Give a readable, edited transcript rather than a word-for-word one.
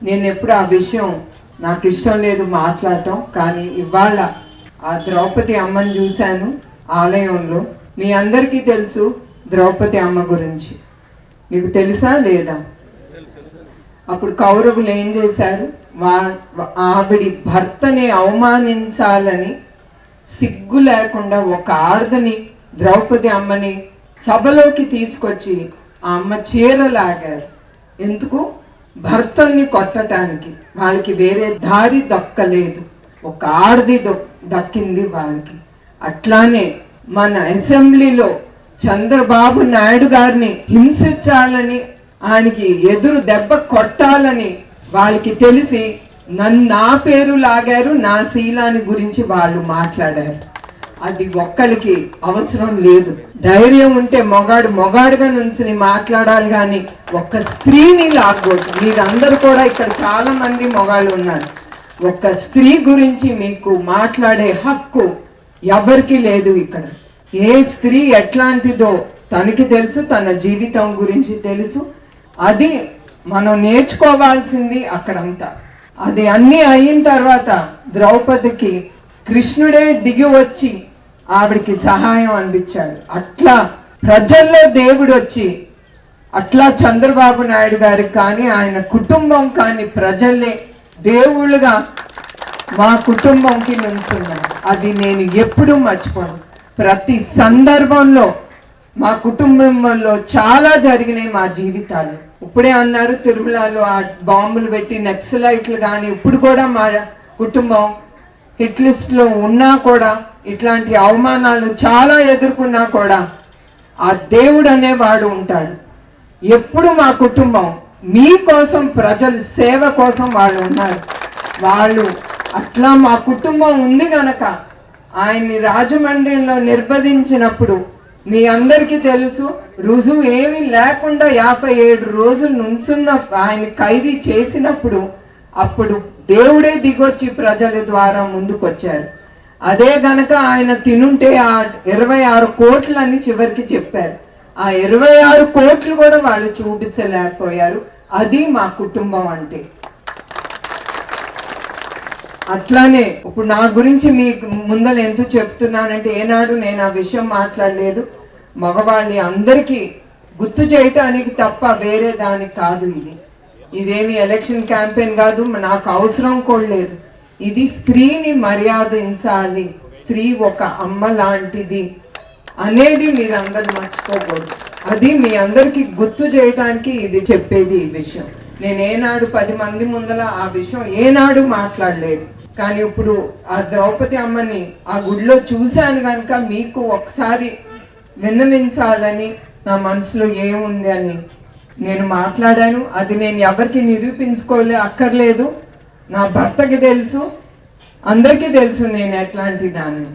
నేను ఎప్పుడు ఆ విషయం నాకు ఇష్టం లేదు మాట్లాడటం, కానీ ఇవాళ ఆ ద్రౌపది అమ్మని చూశాను ఆలయంలో. మీ అందరికీ తెలుసు ద్రౌపది అమ్మ గురించి, మీకు తెలుసా లేదా? అప్పుడు కౌరవులు ఏం చేశారు? ఆవిడి భర్తని అవమానించాలని సిగ్గు లేకుండా ఒక ఆడదని, ద్రౌపది అమ్మని సభలోకి తీసుకొచ్చి ఆ అమ్మ చీరలాగారు. ఎందుకు? భర్తని కొట్టడానికి. వాళ్ళకి వేరే దారి దక్కలేదు, ఒక ఆడది దక్కింది వాళ్ళకి. అట్లానే మన అసెంబ్లీలో చంద్రబాబు నాయుడు గారిని హింసించాలని, ఆయనకి ఎదురు దెబ్బ కొట్టాలని వాళ్ళకి తెలిసి నా పేరు లాగారు, నా శీలాన్ని గురించి వాళ్ళు మాట్లాడారు. అది ఒక్కరికి అవసరం లేదు. ధైర్యం ఉంటే మొగాడుగా నుంచి మాట్లాడాలి, కానీ ఒక్క స్త్రీని లాగకూడదు. మీరందరూ కూడా ఇక్కడ చాలా మంది మొగాళ్ళు ఉన్నారు. ఒక్క స్త్రీ గురించి మీకు మాట్లాడే హక్కు ఎవరికి లేదు ఇక్కడ. ఏ స్త్రీ ఎట్లాంటిదో తనకి తెలుసు, తన జీవితం గురించి తెలుసు. అది మనం నేర్చుకోవాల్సింది అక్కడంతా. అది అన్నీ అయిన తర్వాత ద్రౌపదికి కృష్ణుడే దిగి వచ్చి ఆవిడికి సహాయం అందించాడు. అట్లా ప్రజల్లో దేవుడు వచ్చి, అట్లా చంద్రబాబు నాయుడు గారికి కానీ ఆయన కుటుంబం కానీ ప్రజల్ని దేవుళ్ళుగా మా కుటుంబంకి నుంచున్నారు. అది నేను ఎప్పుడూ మర్చిపోను. ప్రతి సందర్భంలో మా కుటుంబంలో చాలా జరిగినాయి మా జీవితాలు. ఇప్పుడే అన్నారు తిరుమలలో ఆ బాంబులు పెట్టి నక్సలైట్లు, కానీ ఇప్పుడు కూడా మా కుటుంబం హిట్ లిస్ట్లో ఉన్నా కూడా, ఇట్లాంటి అవమానాలు చాలా ఎదుర్కొన్నా కూడా ఆ దేవుడు అనేవాడు ఉంటాడు. ఎప్పుడు మా కుటుంబం మీకోసం, ప్రజల సేవ కోసం వాళ్ళు ఉన్నారు. వాళ్ళు అట్లా మా కుటుంబం ఉంది గనక ఆయన్ని రాజమండ్రిలో నిర్బంధించినప్పుడు మీ అందరికీ తెలుసు, రుజువు ఏమీ లేకుండా 57 రోజులు నుంచున్న ఆయన ఖైదీ చేసినప్పుడు అప్పుడు దేవుడే దిగొచ్చి ప్రజల ద్వారా ముందుకొచ్చారు. అదే గనక ఆయన తినుంటే ఆ 26 కోట్లని చివరికి చెప్పారు. ఆ 26 కోట్లు కూడా వాళ్ళు చూపించలేకపోయారు. అది మా కుటుంబం అంటే. అట్లానే ఇప్పుడు నా గురించి మీకు ముందర ఎందుకు చెప్తున్నానంటే, ఏనాడు నేను ఆ విషయం మాట్లాడలేదు. మగవాళ్ళని అందరికీ గుర్తు చేయటానికి తప్ప వేరే దానికి కాదు. ఇదేమి ఎలక్షన్ క్యాంపెయిన్ కాదు, నాకు అవసరం కూడా లేదు. ఇది స్త్రీని మర్యాదించాలి, స్త్రీ ఒక అమ్మ లాంటిది అనేది మీరందరూ మర్చిపోకూడదు. అది మీ అందరికీ గుర్తు చేయడానికి ఇది చెప్పేది ఈ విషయం. నేను ఏనాడు 10 మంది ముందర ఆ విషయం ఏనాడు మాట్లాడలేదు. కానీ ఇప్పుడు ఆ ద్రౌపది అమ్మని ఆ గుడిలో చూశాను కనుక మీకు ఒకసారి విన్నవించాలని నా మనసులో ఏముంది అని నేను మాట్లాడాను. అది నేను ఎవరికి అక్కర్లేదు. నా భర్తకి తెలుసు, అందరికీ తెలుసు నేను ఎట్లాంటి దాన్ని.